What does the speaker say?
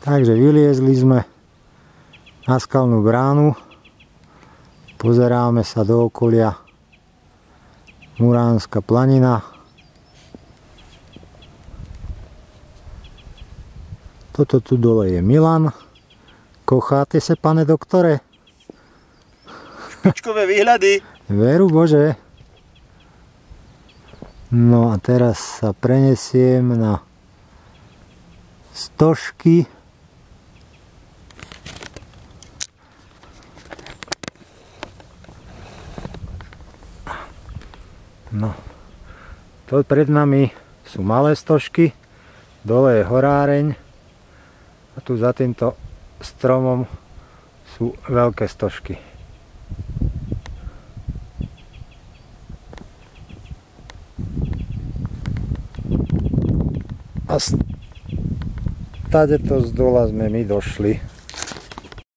Takže vyliezli sme na skalnú bránu, pozeráme sa do okolia, Muránska planina. Toto tu dole je Milan. Kocháte sa, pane doktore? Špičkové výhľady. Veru Bože. No a teraz sa prenesiem na Stožky. No, to pred nami sú malé Stožky, dole je horáreň a tu za týmto stromom sú veľké Stožky. A tadeto z dola sme my došli.